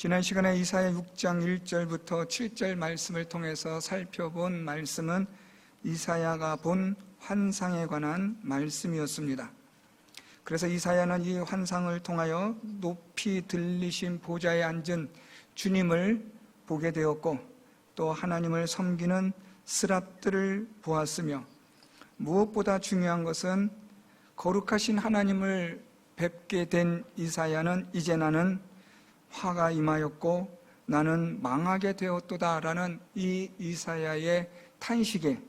지난 시간에 이사야 6장 1절부터 7절 말씀을 통해서 살펴본 말씀은 이사야가 본 환상에 관한 말씀이었습니다. 그래서 이사야는 이 환상을 통하여 높이 들리신 보좌에 앉은 주님을 보게 되었고, 또 하나님을 섬기는 스랍들을 보았으며, 무엇보다 중요한 것은 거룩하신 하나님을 뵙게 된 이사야는 이제 나는 화가 임하였고 나는 망하게 되었도다 라는 이 이사야의 탄식에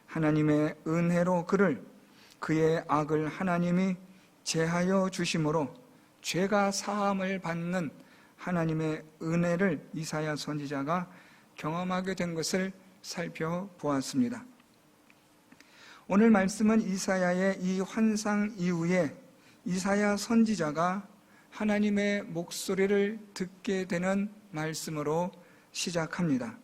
하나님의 은혜로 그의 악을 하나님이 제하여 주심으로 죄가 사함을 받는 하나님의 은혜를 이사야 선지자가 경험하게 된 것을 살펴보았습니다. 오늘 말씀은 이사야의 이 환상 이후에 이사야 선지자가 하나님의 목소리를 듣게 되는 말씀으로 시작합니다.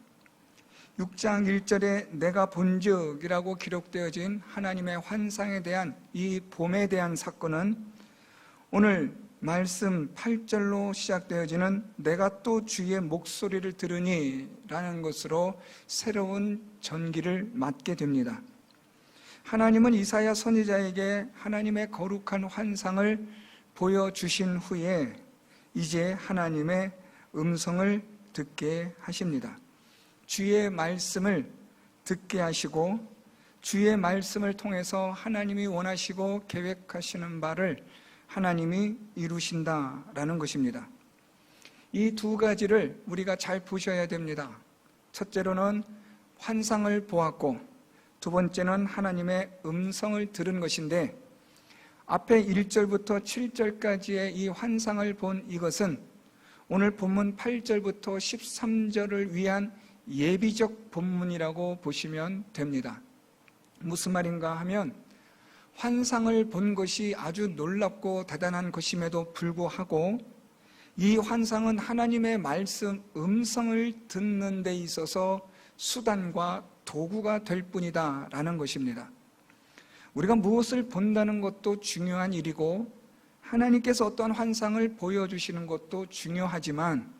6장 1절에 내가 본즉 이라고 기록되어진 하나님의 환상에 대한 이 봄에 대한 사건은 오늘 말씀 8절로 시작되어지는 내가 또 주의 목소리를 들으니 라는 것으로 새로운 전기를 맞게 됩니다. 하나님은 이사야 선지자에게 하나님의 거룩한 환상을 보여주신 후에 이제 하나님의 음성을 듣게 하십니다. 주의 말씀을 듣게 하시고 주의 말씀을 통해서 하나님이 원하시고 계획하시는 바를 하나님이 이루신다라는 것입니다. 이 두 가지를 우리가 잘 보셔야 됩니다. 첫째로는 환상을 보았고, 두 번째는 하나님의 음성을 들은 것인데, 앞에 1절부터 7절까지의 이 환상을 본 이것은 오늘 본문 8절부터 13절을 위한 예비적 본문이라고 보시면 됩니다. 무슨 말인가 하면 환상을 본 것이 아주 놀랍고 대단한 것임에도 불구하고 이 환상은 하나님의 말씀, 음성을 듣는 데 있어서 수단과 도구가 될 뿐이다 라는 것입니다. 우리가 무엇을 본다는 것도 중요한 일이고 하나님께서 어떠한 환상을 보여주시는 것도 중요하지만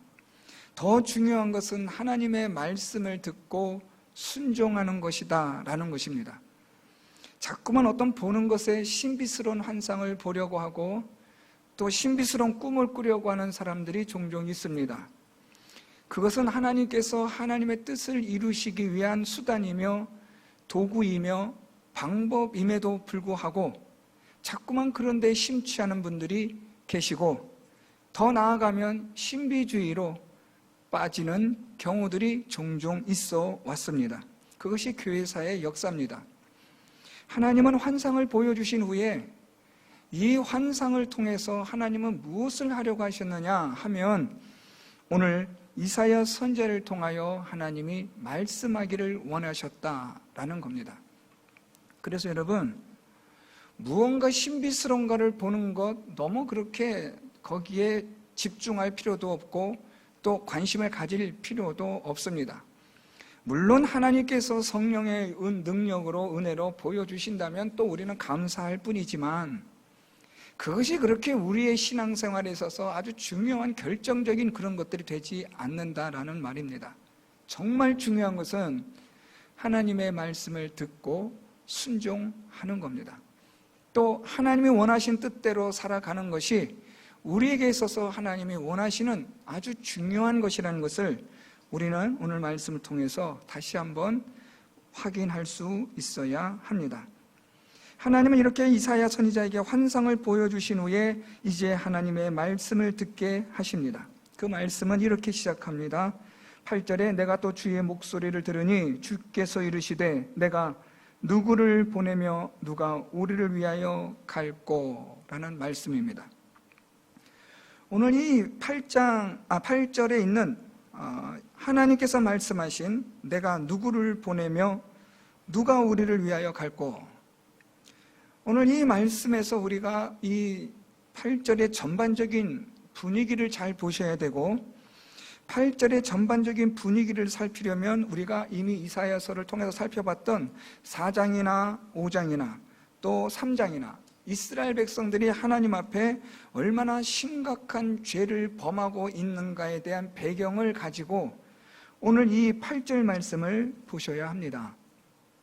더 중요한 것은 하나님의 말씀을 듣고 순종하는 것이다 라는 것입니다. 자꾸만 어떤 보는 것에 신비스러운 환상을 보려고 하고 또 신비스러운 꿈을 꾸려고 하는 사람들이 종종 있습니다. 그것은 하나님께서 하나님의 뜻을 이루시기 위한 수단이며 도구이며 방법임에도 불구하고 자꾸만 그런 데 심취하는 분들이 계시고, 더 나아가면 신비주의로 빠지는 경우들이 종종 있어 왔습니다. 그것이 교회사의 역사입니다. 하나님은 환상을 보여주신 후에 이 환상을 통해서 하나님은 무엇을 하려고 하셨느냐 하면 오늘 이사야 선지자를 통하여 하나님이 말씀하기를 원하셨다라는 겁니다. 그래서 여러분, 무언가 신비스러운가를 보는 것 너무 그렇게 거기에 집중할 필요도 없고 또 관심을 가질 필요도 없습니다. 물론 하나님께서 성령의 능력으로 은혜로 보여주신다면 또 우리는 감사할 뿐이지만 그것이 그렇게 우리의 신앙생활에 있어서 아주 중요한 결정적인 그런 것들이 되지 않는다라는 말입니다. 정말 중요한 것은 하나님의 말씀을 듣고 순종하는 겁니다. 또 하나님이 원하신 뜻대로 살아가는 것이 우리에게 있어서 하나님이 원하시는 아주 중요한 것이라는 것을 우리는 오늘 말씀을 통해서 다시 한번 확인할 수 있어야 합니다. 하나님은 이렇게 이사야 선지자에게 환상을 보여주신 후에 이제 하나님의 말씀을 듣게 하십니다. 그 말씀은 이렇게 시작합니다. 8절에 내가 또 주의 목소리를 들으니 주께서 이르시되 내가 누구를 보내며 누가 우리를 위하여 갈꼬 라는 말씀입니다. 오늘 이 8절에 있는 하나님께서 말씀하신 내가 누구를 보내며 누가 우리를 위하여 갈꼬, 오늘 이 말씀에서 우리가 이 8절의 전반적인 분위기를 잘 보셔야 되고 8절의 전반적인 분위기를 살피려면 우리가 이미 이사야서를 통해서 살펴봤던 4장이나 5장이나 또 3장이나 이스라엘 백성들이 하나님 앞에 얼마나 심각한 죄를 범하고 있는가에 대한 배경을 가지고 오늘 이 8절 말씀을 보셔야 합니다.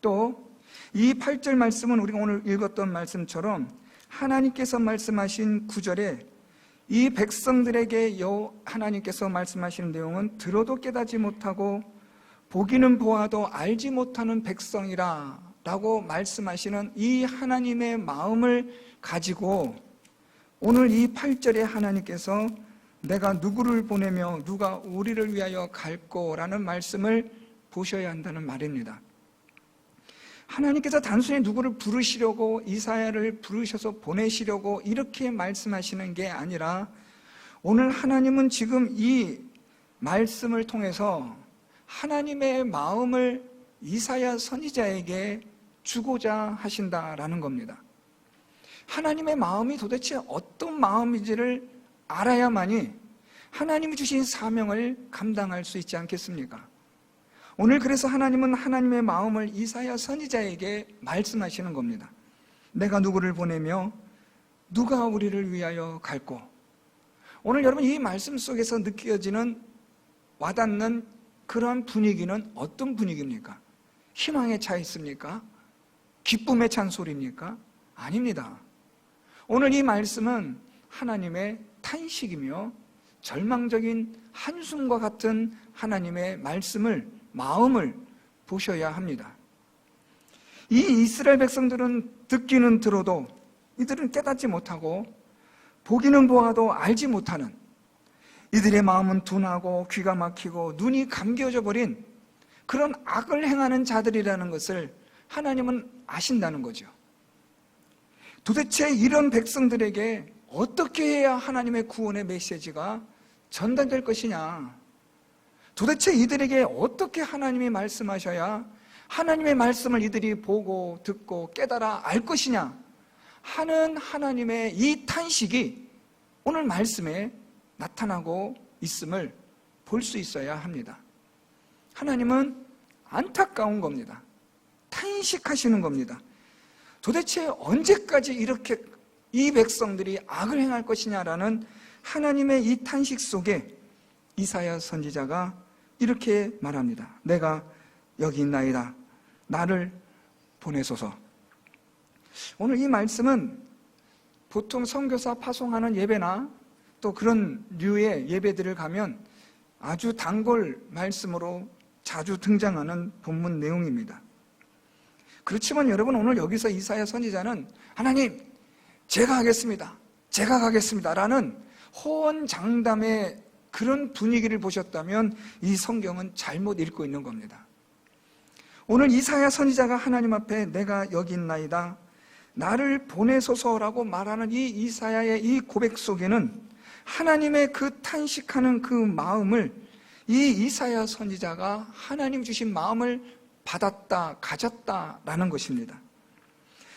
또 이 8절 말씀은 우리가 오늘 읽었던 말씀처럼 하나님께서 말씀하신 9절에 이 백성들에게 하나님께서 말씀하시는 내용은 들어도 깨닫지 못하고 보기는 보아도 알지 못하는 백성이라 라고 말씀하시는 이 하나님의 마음을 가지고 오늘 이 8절에 하나님께서 내가 누구를 보내며 누가 우리를 위하여 갈꼬라는 말씀을 보셔야 한다는 말입니다. 하나님께서 단순히 누구를 부르시려고 이사야를 부르셔서 보내시려고 이렇게 말씀하시는 게 아니라 오늘 하나님은 지금 이 말씀을 통해서 하나님의 마음을 이사야 선지자에게 주고자 하신다라는 겁니다. 하나님의 마음이 도대체 어떤 마음인지를 알아야만이 하나님이 주신 사명을 감당할 수 있지 않겠습니까? 오늘 그래서 하나님은 하나님의 마음을 이사야 선지자에게 말씀하시는 겁니다. 내가 누구를 보내며 누가 우리를 위하여 갈꼬. 오늘 여러분 이 말씀 속에서 느껴지는 와닿는 그러한 분위기는 어떤 분위기입니까? 희망에 차 있습니까? 기쁨에 찬 소리입니까? 아닙니다. 오늘 이 말씀은 하나님의 탄식이며 절망적인 한숨과 같은 하나님의 마음을 보셔야 합니다. 이 이스라엘 백성들은 듣기는 들어도 이들은 깨닫지 못하고 보기는 보아도 알지 못하는, 이들의 마음은 둔하고 귀가 막히고 눈이 감겨져 버린 그런 악을 행하는 자들이라는 것을 하나님은 아신다는 거죠. 도대체 이런 백성들에게 어떻게 해야 하나님의 구원의 메시지가 전달될 것이냐, 도대체 이들에게 어떻게 하나님이 말씀하셔야 하나님의 말씀을 이들이 보고 듣고 깨달아 알 것이냐 하는 하나님의 이 탄식이 오늘 말씀에 나타나고 있음을 볼 수 있어야 합니다. 하나님은 안타까운 겁니다. 탄식하시는 겁니다. 도대체 언제까지 이렇게 이 백성들이 악을 행할 것이냐라는 하나님의 이 탄식 속에 이사야 선지자가 이렇게 말합니다. 내가 여기 있나이다. 나를 보내소서. 오늘 이 말씀은 보통 선교사 파송하는 예배나 또 그런 류의 예배들을 가면 아주 단골 말씀으로 자주 등장하는 본문 내용입니다. 그렇지만 여러분 오늘 여기서 이사야 선지자는 하나님 제가 가겠습니다 라는 호언장담의 그런 분위기를 보셨다면 이 성경은 잘못 읽고 있는 겁니다. 오늘 이사야 선지자가 하나님 앞에 내가 여기 있나이다, 나를 보내소서라고 말하는 이 이사야의 이 고백 속에는 하나님의 그 탄식하는 그 마음을 이 이사야 선지자가 하나님 주신 마음을 받았다, 가졌다라는 것입니다.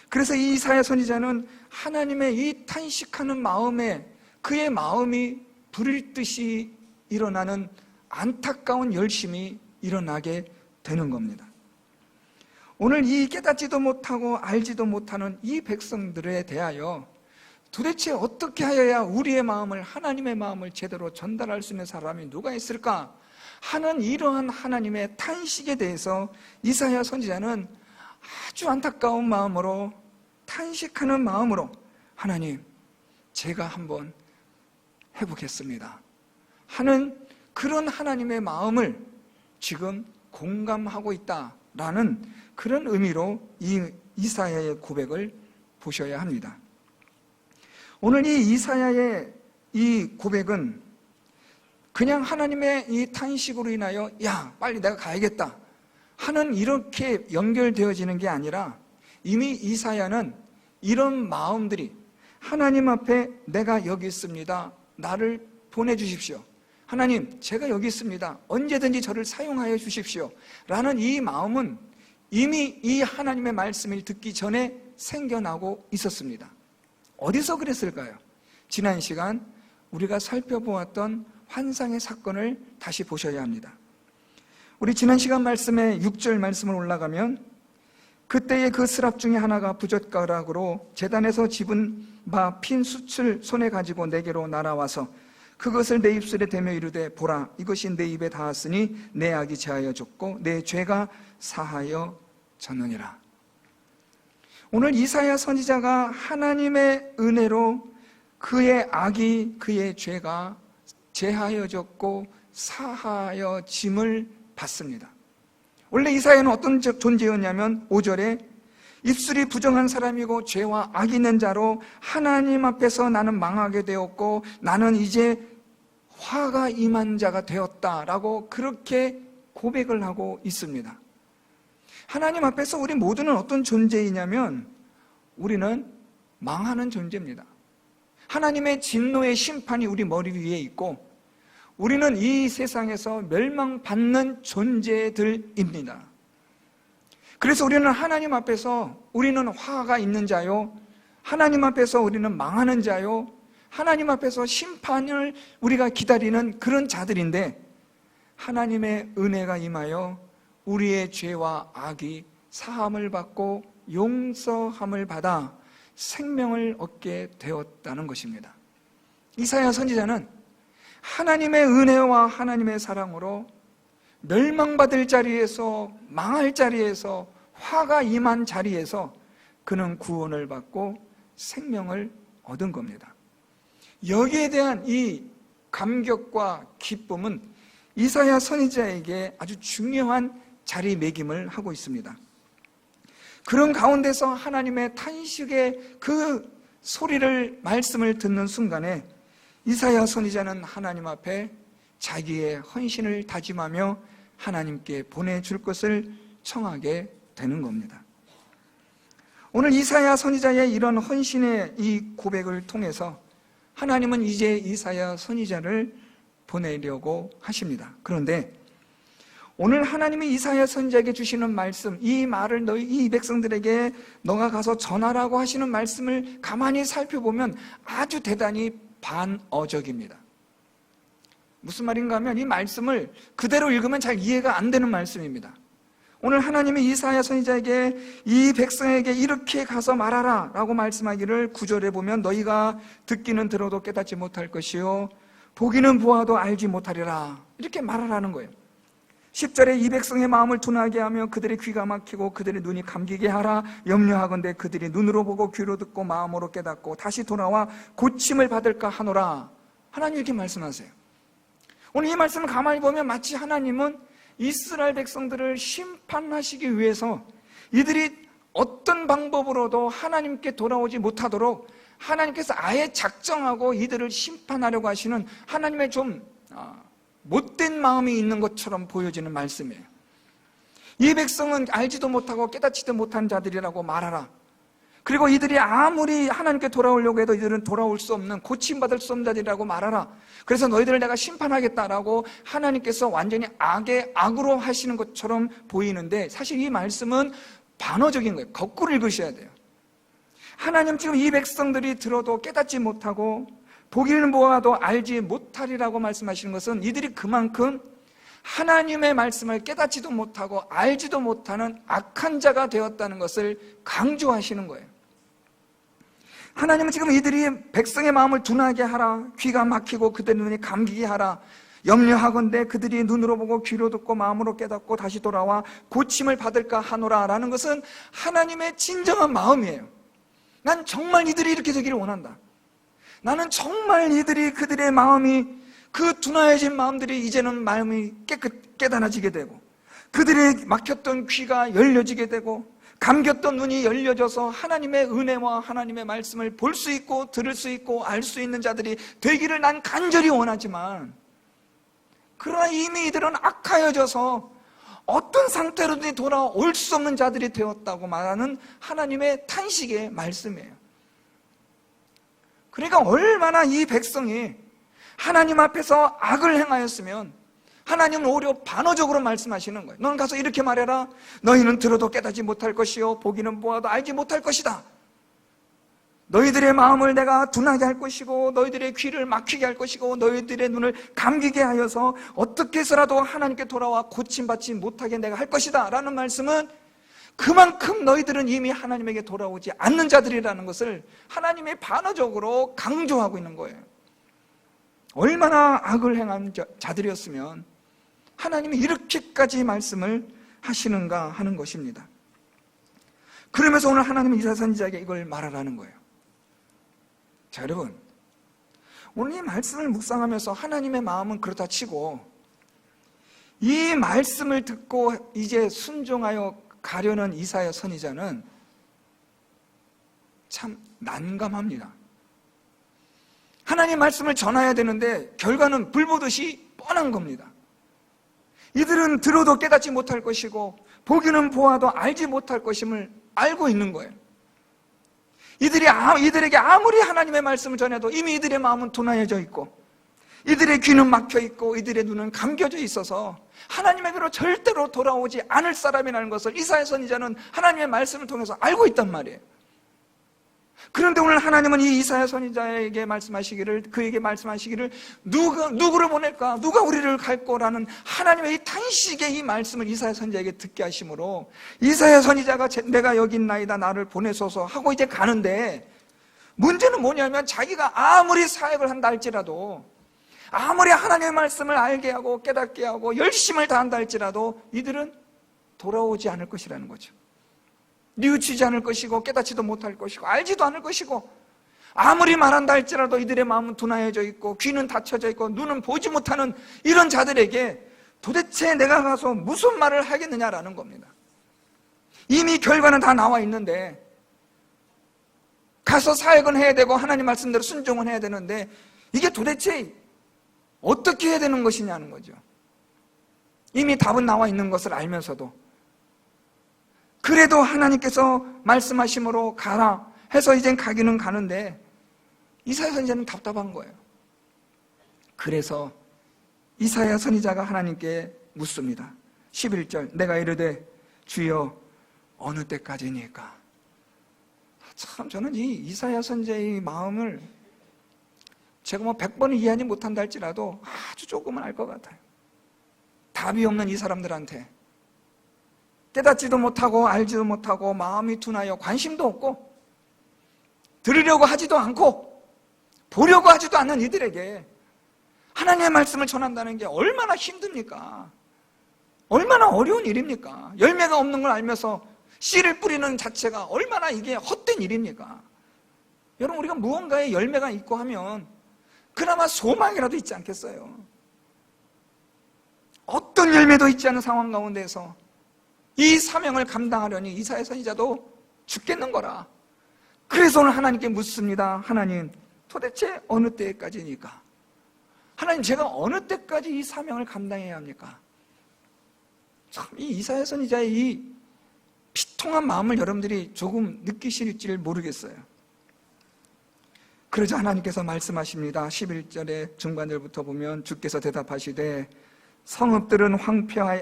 그래서 이 이사야 선지자는 하나님의 이 탄식하는 마음에 그의 마음이 불일 듯이 일어나는 안타까운 열심이 일어나게 되는 겁니다. 오늘 이 깨닫지도 못하고 알지도 못하는 이 백성들에 대하여 도대체 어떻게 하여야 우리의 마음을, 하나님의 마음을 제대로 전달할 수 있는 사람이 누가 있을까 하는 이러한 하나님의 탄식에 대해서 이사야 선지자는 아주 안타까운 마음으로, 탄식하는 마음으로 하나님 제가 한번 해보겠습니다 하는 그런 하나님의 마음을 지금 공감하고 있다라는 그런 의미로 이 이사야의 고백을 보셔야 합니다. 오늘 이 이사야의 이 고백은 그냥 하나님의 이 탄식으로 인하여 야 빨리 내가 가야겠다 하는 이렇게 연결되어지는 게 아니라 이미 이사야는 이런 마음들이 하나님 앞에 내가 여기 있습니다, 나를 보내주십시오, 하나님 제가 여기 있습니다, 언제든지 저를 사용하여 주십시오 라는 이 마음은 이미 이 하나님의 말씀을 듣기 전에 생겨나고 있었습니다. 어디서 그랬을까요? 지난 시간 우리가 살펴보았던 환상의 사건을 다시 보셔야 합니다. 우리 지난 시간 말씀에 6절 말씀을 올라가면 그때의 그 스랍 중에 하나가 부젓가락으로 제단에서 집은 바 핀 숯을 손에 가지고 내게로 날아와서 그것을 내 입술에 대며 이르되 보라 이것이 내 입에 닿았으니 내 악이 제하여 졌고 내 죄가 사하여 졌느니라. 오늘 이사야 선지자가 하나님의 은혜로 그의 악이 그의 죄가 제하여졌고 사하여짐을 받습니다. 원래 이사야는 어떤 존재였냐면 5절에 입술이 부정한 사람이고 죄와 악 있는 자로 하나님 앞에서 나는 망하게 되었고 나는 이제 화가 임한 자가 되었다라고 그렇게 고백을 하고 있습니다. 하나님 앞에서 우리 모두는 어떤 존재이냐면 우리는 망하는 존재입니다. 하나님의 진노의 심판이 우리 머리 위에 있고 우리는 이 세상에서 멸망받는 존재들입니다. 그래서 우리는 하나님 앞에서 우리는 화가 있는 자요, 하나님 앞에서 우리는 망하는 자요, 하나님 앞에서 심판을 우리가 기다리는 그런 자들인데 하나님의 은혜가 임하여 우리의 죄와 악이 사함을 받고 용서함을 받아 생명을 얻게 되었다는 것입니다. 이사야 선지자는 하나님의 은혜와 하나님의 사랑으로 멸망받을 자리에서 망할 자리에서 화가 임한 자리에서 그는 구원을 받고 생명을 얻은 겁니다. 여기에 대한 이 감격과 기쁨은 이사야 선지자에게 아주 중요한 자리매김을 하고 있습니다. 그런 가운데서 하나님의 탄식의 그 소리를 말씀을 듣는 순간에 이사야 선지자는 하나님 앞에 자기의 헌신을 다짐하며 하나님께 보내줄 것을 청하게 되는 겁니다. 오늘 이사야 선지자의 이런 헌신의 이 고백을 통해서 하나님은 이제 이사야 선지자를 보내려고 하십니다. 그런데 오늘 하나님이 이사야 선지자에게 주시는 말씀, 이 말을 이 백성들에게 너가 가서 전하라고 하시는 말씀을 가만히 살펴보면 아주 대단히 반어적입니다. 무슨 말인가 하면 이 말씀을 그대로 읽으면 잘 이해가 안 되는 말씀입니다. 오늘 하나님이 이사야 선지자에게 이 백성에게 이렇게 가서 말하라 라고 말씀하기를 9절에 보면 너희가 듣기는 들어도 깨닫지 못할 것이요 보기는 보아도 알지 못하리라 이렇게 말하라는 거예요. 10절에 이 백성의 마음을 둔하게 하며 그들의 귀가 막히고 그들의 눈이 감기게 하라. 염려하건대 그들이 눈으로 보고 귀로 듣고 마음으로 깨닫고 다시 돌아와 고침을 받을까 하노라. 하나님 이렇게 말씀하세요. 오늘 이 말씀을 가만히 보면 마치 하나님은 이스라엘 백성들을 심판하시기 위해서 이들이 어떤 방법으로도 하나님께 돌아오지 못하도록 하나님께서 아예 작정하고 이들을 심판하려고 하시는 하나님의 좀 못된 마음이 있는 것처럼 보여지는 말씀이에요. 이 백성은 알지도 못하고 깨닫지도 못한 자들이라고 말하라. 그리고 이들이 아무리 하나님께 돌아오려고 해도 이들은 돌아올 수 없는 고침받을 수 없는 자들이라고 말하라. 그래서 너희들을 내가 심판하겠다라고 하나님께서 완전히 악의 악으로 하시는 것처럼 보이는데 사실 이 말씀은 반어적인 거예요. 거꾸로 읽으셔야 돼요. 하나님 지금 이 백성들이 들어도 깨닫지 못하고 보기는 보아도 알지 못하리라고 말씀하시는 것은 이들이 그만큼 하나님의 말씀을 깨닫지도 못하고 알지도 못하는 악한 자가 되었다는 것을 강조하시는 거예요. 하나님은 지금 이들이 백성의 마음을 둔하게 하라, 귀가 막히고 그들의 눈이 감기게 하라, 염려하건대 그들이 눈으로 보고 귀로 듣고 마음으로 깨닫고 다시 돌아와 고침을 받을까 하노라 라는 것은 하나님의 진정한 마음이에요. 난 정말 이들이 이렇게 되기를 원한다. 나는 정말 이들이 그들의 마음이 그 둔하여진 마음들이 이제는 마음이 깨달아지게 되고 그들의 막혔던 귀가 열려지게 되고 감겼던 눈이 열려져서 하나님의 은혜와 하나님의 말씀을 볼 수 있고 들을 수 있고 알 수 있는 자들이 되기를 난 간절히 원하지만 그러나 이미 이들은 악하여져서 어떤 상태로든지 돌아올 수 없는 자들이 되었다고 말하는 하나님의 탄식의 말씀이에요. 그러니까 얼마나 이 백성이 하나님 앞에서 악을 행하였으면 하나님은 오히려 반어적으로 말씀하시는 거예요. 너는 가서 이렇게 말해라. 너희는 들어도 깨닫지 못할 것이요 보기는 보아도 알지 못할 것이다. 너희들의 마음을 내가 둔하게 할 것이고 너희들의 귀를 막히게 할 것이고 너희들의 눈을 감기게 하여서 어떻게 해서라도 하나님께 돌아와 고침받지 못하게 내가 할 것이다 라는 말씀은 그만큼 너희들은 이미 하나님에게 돌아오지 않는 자들이라는 것을 하나님이 반어적으로 강조하고 있는 거예요. 얼마나 악을 행한 자들이었으면 하나님이 이렇게까지 말씀을 하시는가 하는 것입니다. 그러면서 오늘 하나님은 이사야 선지자에게 이걸 말하라는 거예요. 자, 여러분, 오늘 이 말씀을 묵상하면서 하나님의 마음은 그렇다 치고 이 말씀을 듣고 이제 순종하여 가려는 이사야 선지자는 참 난감합니다. 하나님 말씀을 전해야 되는데 결과는 불보듯이 뻔한 겁니다. 이들은 들어도 깨닫지 못할 것이고 보기는 보아도 알지 못할 것임을 알고 있는 거예요. 이들에게 아무리 하나님의 말씀을 전해도 이미 이들의 마음은 둔하여져 있고 이들의 귀는 막혀 있고 이들의 눈은 감겨져 있어서 하나님에게로 절대로 돌아오지 않을 사람이라는 것을 이사야 선지자는 하나님의 말씀을 통해서 알고 있단 말이에요. 그런데 오늘 하나님은 이 이사야 선지자에게 그에게 말씀하시기를 누구를 보낼까? 누가 우리를 갈거라는 하나님의 이 탄식의 이 말씀을 이사야 선지자에게 듣게 하심으로 이사야 선지자가 내가 여기 있나이다 나를 보내소서 하고 이제 가는데 문제는 뭐냐면 자기가 아무리 사역을 한다 할지라도 아무리 하나님의 말씀을 알게 하고 깨닫게 하고 열심을 다한다 할지라도 이들은 돌아오지 않을 것이라는 거죠. 뉘우치지 않을 것이고 깨닫지도 못할 것이고 알지도 않을 것이고 아무리 말한다 할지라도 이들의 마음은 둔하여져 있고 귀는 닫혀져 있고 눈은 보지 못하는 이런 자들에게 도대체 내가 가서 무슨 말을 하겠느냐라는 겁니다. 이미 결과는 다 나와 있는데 가서 사역은 해야 되고 하나님 말씀대로 순종은 해야 되는데 이게 도대체 어떻게 해야 되는 것이냐는 거죠. 이미 답은 나와 있는 것을 알면서도 그래도 하나님께서 말씀하심으로 가라 해서 이젠 가기는 가는데 이사야 선지자는 답답한 거예요. 그래서 이사야 선지자가 하나님께 묻습니다. 11절 내가 이르되 주여 어느 때까지니까. 참 저는 이 이사야 선지자의 마음을 제가 100번을 이해하지 못한다 할지라도 아주 조금은 알 것 같아요. 답이 없는 이 사람들한테 깨닫지도 못하고 알지도 못하고 마음이 둔하여 관심도 없고 들으려고 하지도 않고 보려고 하지도 않는 이들에게 하나님의 말씀을 전한다는 게 얼마나 힘듭니까? 얼마나 어려운 일입니까? 열매가 없는 걸 알면서 씨를 뿌리는 자체가 얼마나 이게 헛된 일입니까? 여러분 우리가 무언가에 열매가 있고 하면 그나마 소망이라도 있지 않겠어요? 어떤 열매도 있지 않은 상황 가운데서 이 사명을 감당하려니 이사야 선지자도 죽겠는 거라. 그래서 오늘 하나님께 묻습니다. 하나님 도대체 어느 때까지니까? 하나님 제가 어느 때까지 이 사명을 감당해야 합니까? 참 이 이사야 선지자의 이 비통한 마음을 여러분들이 조금 느끼실지 모르겠어요. 그러자 하나님께서 말씀하십니다. 11절의 중반절부터 보면 주께서 대답하시되 성읍들은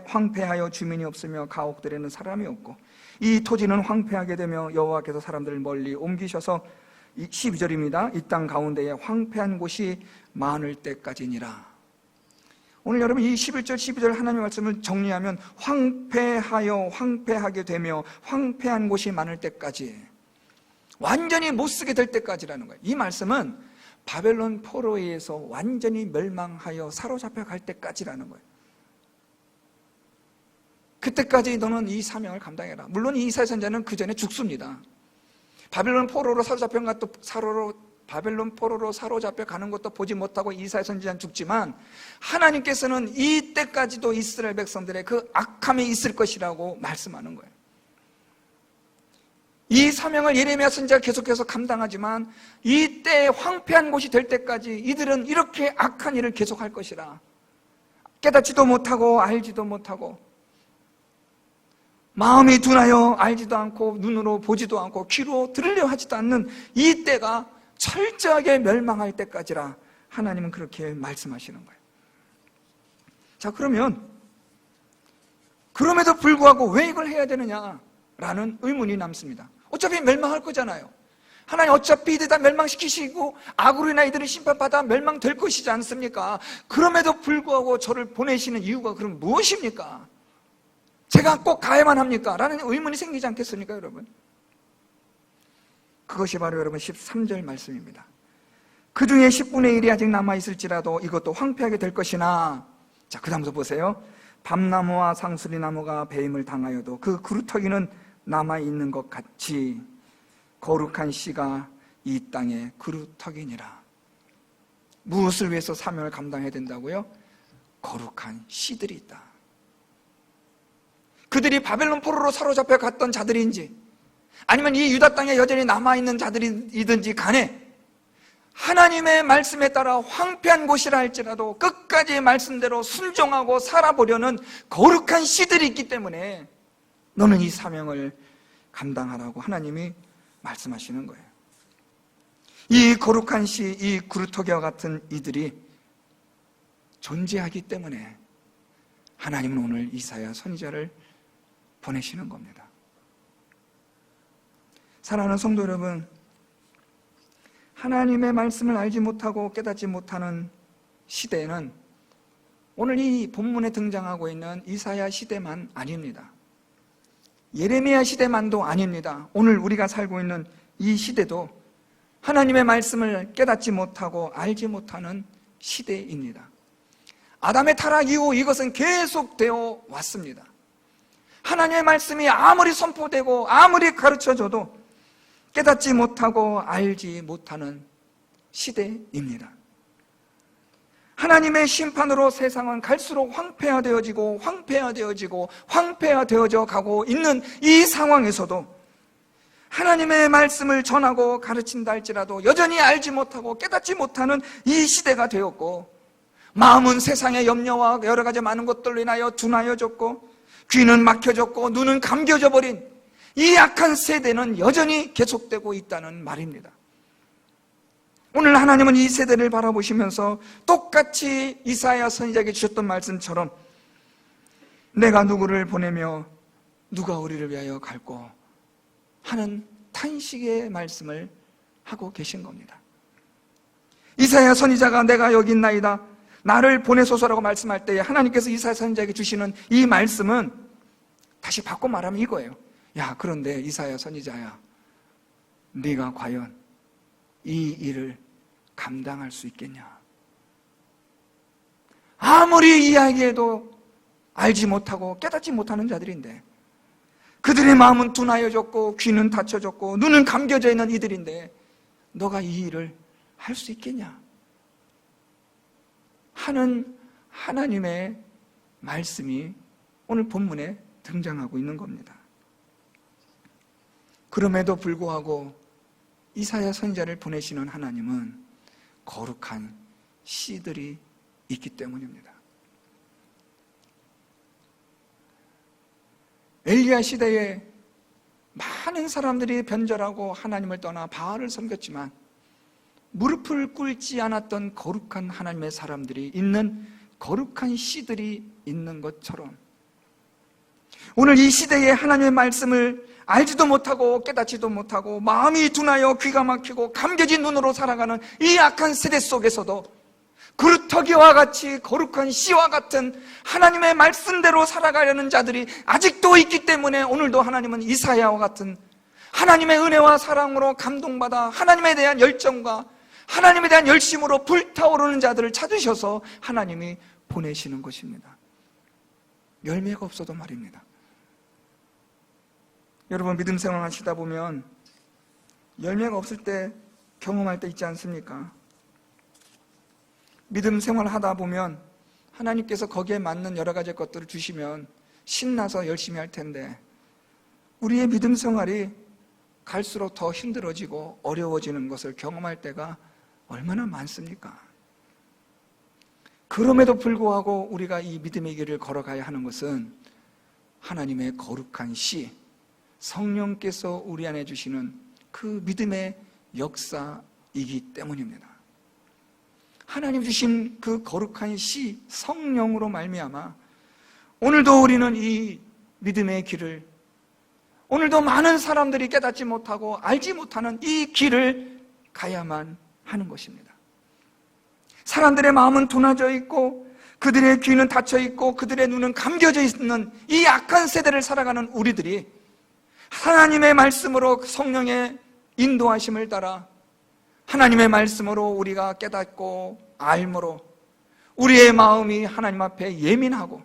황폐하여 주민이 없으며 가옥들에는 사람이 없고 이 토지는 황폐하게 되며 여호와께서 사람들을 멀리 옮기셔서 12절입니다. 이 땅 가운데에 황폐한 곳이 많을 때까지니라. 오늘 여러분 이 11절 12절 하나님의 말씀을 정리하면 황폐하게 되며 황폐한 곳이 많을 때까지 완전히 못쓰게 될 때까지라는 거예요. 이 말씀은 바벨론 포로에 의해서 완전히 멸망하여 사로잡혀 갈 때까지라는 거예요. 그때까지 너는 이 사명을 감당해라. 물론 이 이사야 선지자는 그 전에 죽습니다. 바벨론 포로로 사로잡혀 가는 것도 보지 못하고 이사야 선지자는 죽지만 하나님께서는 이때까지도 이스라엘 백성들의 그 악함이 있을 것이라고 말씀하는 거예요. 이 사명을 예레미야 선지자가 계속해서 감당하지만 이때 황폐한 곳이 될 때까지 이들은 이렇게 악한 일을 계속할 것이라. 깨닫지도 못하고 알지도 못하고 마음이 둔하여 알지도 않고 눈으로 보지도 않고 귀로 들으려 하지도 않는 이 때가 철저하게 멸망할 때까지라 하나님은 그렇게 말씀하시는 거예요. 자, 그럼에도 불구하고 왜 이걸 해야 되느냐라는 의문이 남습니다. 어차피 멸망할 거잖아요. 하나님 어차피 이들 다 멸망시키시고 악으로 인하 이들은 심판받아 멸망될 것이지 않습니까? 그럼에도 불구하고 저를 보내시는 이유가 그럼 무엇입니까? 제가 꼭 가야만 합니까? 라는 의문이 생기지 않겠습니까, 여러분? 그것이 바로 여러분 13절 말씀입니다. 그 중에 10분의 1이 아직 남아있을지라도 이것도 황폐하게 될 것이나, 자, 그 다음부터 보세요. 밤나무와 상수리나무가 배임을 당하여도 그 그루터기는 남아있는 것 같이 거룩한 씨가 이 땅의 그루터기니라. 무엇을 위해서 사명을 감당해야 된다고요? 거룩한 씨들이 있다. 그들이 바벨론 포로로 사로잡혀 갔던 자들인지 아니면 이 유다 땅에 여전히 남아있는 자들이든지 간에 하나님의 말씀에 따라 황폐한 곳이라 할지라도 끝까지 말씀대로 순종하고 살아보려는 거룩한 씨들이 있기 때문에 너는 이 사명을 감당하라고 하나님이 말씀하시는 거예요. 이 거룩한 씨, 이 그루터기와 같은 이들이 존재하기 때문에 하나님은 오늘 이사야 선지자를 보내시는 겁니다. 사랑하는 성도 여러분, 하나님의 말씀을 알지 못하고 깨닫지 못하는 시대에는 오늘 이 본문에 등장하고 있는 이사야 시대만 아닙니다. 예레미야 시대만도 아닙니다. 오늘 우리가 살고 있는 이 시대도 하나님의 말씀을 깨닫지 못하고 알지 못하는 시대입니다. 아담의 타락 이후 이것은 계속되어 왔습니다. 하나님의 말씀이 아무리 선포되고 아무리 가르쳐줘도 깨닫지 못하고 알지 못하는 시대입니다. 하나님의 심판으로 세상은 갈수록 황폐화되어지고 황폐화되어져 가고 있는 이 상황에서도 하나님의 말씀을 전하고 가르친다 할지라도 여전히 알지 못하고 깨닫지 못하는 이 시대가 되었고, 마음은 세상의 염려와 여러 가지 많은 것들로 인하여 둔하여졌고, 귀는 막혀졌고, 눈은 감겨져 버린 이 악한 세대는 여전히 계속되고 있다는 말입니다. 오늘 하나님은 이 세대를 바라보시면서 똑같이 이사야 선지자에게 주셨던 말씀처럼 내가 누구를 보내며 누가 우리를 위하여 갈꼬 하는 탄식의 말씀을 하고 계신 겁니다. 이사야 선지자가 내가 여기 있나이다, 나를 보내소서라고 말씀할 때에 하나님께서 이사야 선지자에게 주시는 이 말씀은 다시 바꿔 말하면 이거예요. 야, 그런데 이사야 선지자야, 네가 과연 이 일을 감당할 수 있겠냐? 아무리 이야기해도 알지 못하고 깨닫지 못하는 자들인데, 그들의 마음은 둔하여졌고 귀는 닫혀졌고 눈은 감겨져 있는 이들인데 너가 이 일을 할 수 있겠냐? 하는 하나님의 말씀이 오늘 본문에 등장하고 있는 겁니다. 그럼에도 불구하고 이사야 선지자를 보내시는 하나님은 거룩한 씨들이 있기 때문입니다. 엘리야 시대에 많은 사람들이 변절하고 하나님을 떠나 바알을 섬겼지만 무릎을 꿇지 않았던 거룩한 하나님의 사람들이 있는 거룩한 씨들이 있는 것처럼 오늘 이 시대에 하나님의 말씀을 알지도 못하고 깨닫지도 못하고 마음이 둔하여 귀가 막히고 감겨진 눈으로 살아가는 이 악한 세대 속에서도 그루터기와 같이 거룩한 씨와 같은 하나님의 말씀대로 살아가려는 자들이 아직도 있기 때문에 오늘도 하나님은 이사야와 같은 하나님의 은혜와 사랑으로 감동받아 하나님에 대한 열정과 하나님에 대한 열심으로 불타오르는 자들을 찾으셔서 하나님이 보내시는 것입니다. 열매가 없어도 말입니다. 여러분, 믿음 생활 하시다 보면 열매가 없을 때 경험할 때 있지 않습니까? 믿음 생활 하다 보면 하나님께서 거기에 맞는 여러 가지 것들을 주시면 신나서 열심히 할 텐데 우리의 믿음 생활이 갈수록 더 힘들어지고 어려워지는 것을 경험할 때가 얼마나 많습니까? 그럼에도 불구하고 우리가 이 믿음의 길을 걸어가야 하는 것은 하나님의 거룩한 씨, 성령께서 우리 안에 주시는 그 믿음의 역사이기 때문입니다. 하나님 주신 그 거룩한 씨, 성령으로 말미암아 오늘도 우리는 이 믿음의 길을, 오늘도 많은 사람들이 깨닫지 못하고 알지 못하는 이 길을 가야만 하는 것입니다. 사람들의 마음은 둔해져 있고 그들의 귀는 닫혀 있고 그들의 눈은 감겨져 있는 이 악한 세대를 살아가는 우리들이 하나님의 말씀으로 성령의 인도하심을 따라 하나님의 말씀으로 우리가 깨닫고 알므로 우리의 마음이 하나님 앞에 예민하고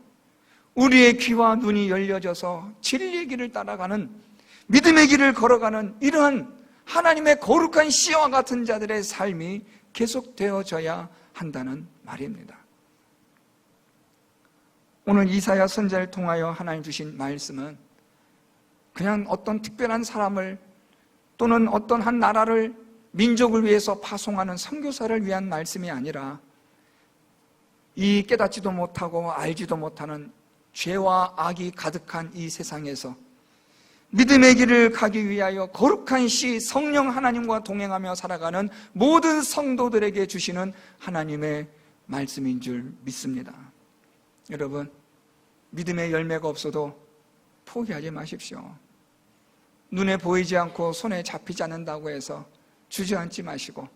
우리의 귀와 눈이 열려져서 진리의 길을 따라가는 믿음의 길을 걸어가는 이러한 하나님의 거룩한 씨와 같은 자들의 삶이 계속되어져야 한다는 말입니다. 오늘 이사야 선지자를 통하여 하나님 주신 말씀은 그냥 어떤 특별한 사람을 또는 어떤 한 나라를 민족을 위해서 파송하는 선교사를 위한 말씀이 아니라 이 깨닫지도 못하고 알지도 못하는 죄와 악이 가득한 이 세상에서 믿음의 길을 가기 위하여 거룩한 시 성령 하나님과 동행하며 살아가는 모든 성도들에게 주시는 하나님의 말씀인 줄 믿습니다. 여러분, 믿음의 열매가 없어도 포기하지 마십시오. 눈에 보이지 않고 손에 잡히지 않는다고 해서 주저앉지 마시고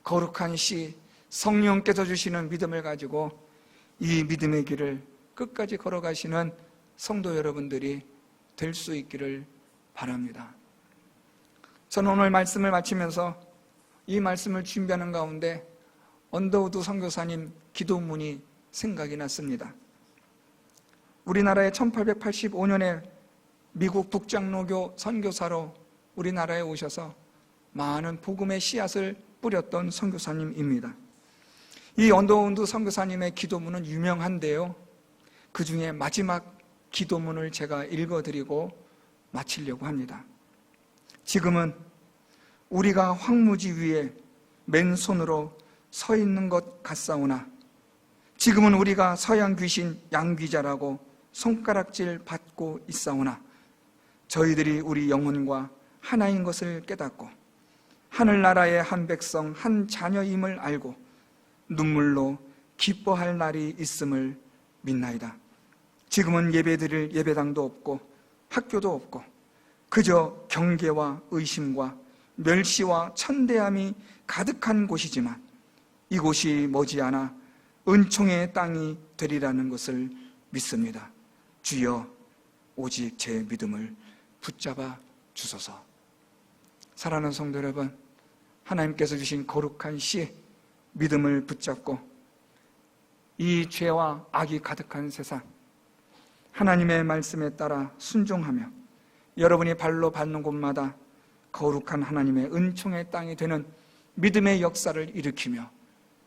거룩한 시 성령께서 주시는 믿음을 가지고 이 믿음의 길을 끝까지 걸어가시는 성도 여러분들이 될 수 있기를 바랍니다. 저는 오늘 말씀을 마치면서 이 말씀을 준비하는 가운데 언더우드 선교사님 기도문이 생각이 났습니다. 우리나라에 1885년에 미국 북장로교 선교사로 우리나라에 오셔서 많은 복음의 씨앗을 뿌렸던 선교사님입니다. 이 언더우드 선교사님의 기도문은 유명한데요, 그 중에 마지막 기도문을 제가 읽어드리고 마치려고 합니다. 지금은 우리가 황무지 위에 맨손으로 서 있는 것 같사오나 지금은 우리가 서양 귀신 양귀자라고 손가락질 받고 있사오나 저희들이 우리 영혼과 하나인 것을 깨닫고 하늘나라의 한 백성 한 자녀임을 알고 눈물로 기뻐할 날이 있음을 믿나이다. 지금은 예배드릴 예배당도 없고 학교도 없고 그저 경계와 의심과 멸시와 천대함이 가득한 곳이지만 이곳이 머지않아 은총의 땅이 되리라는 것을 믿습니다. 주여, 오직 제 믿음을 붙잡아 주소서. 사랑하는 성도 여러분, 하나님께서 주신 거룩한 시 믿음을 붙잡고 이 죄와 악이 가득한 세상 하나님의 말씀에 따라 순종하며 여러분이 발로 밟는 곳마다 거룩한 하나님의 은총의 땅이 되는 믿음의 역사를 일으키며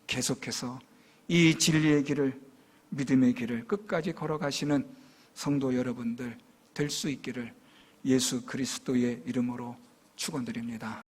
계속해서 이 진리의 길을, 믿음의 길을 끝까지 걸어가시는 성도 여러분들 될 수 있기를 예수 그리스도의 이름으로 축원드립니다.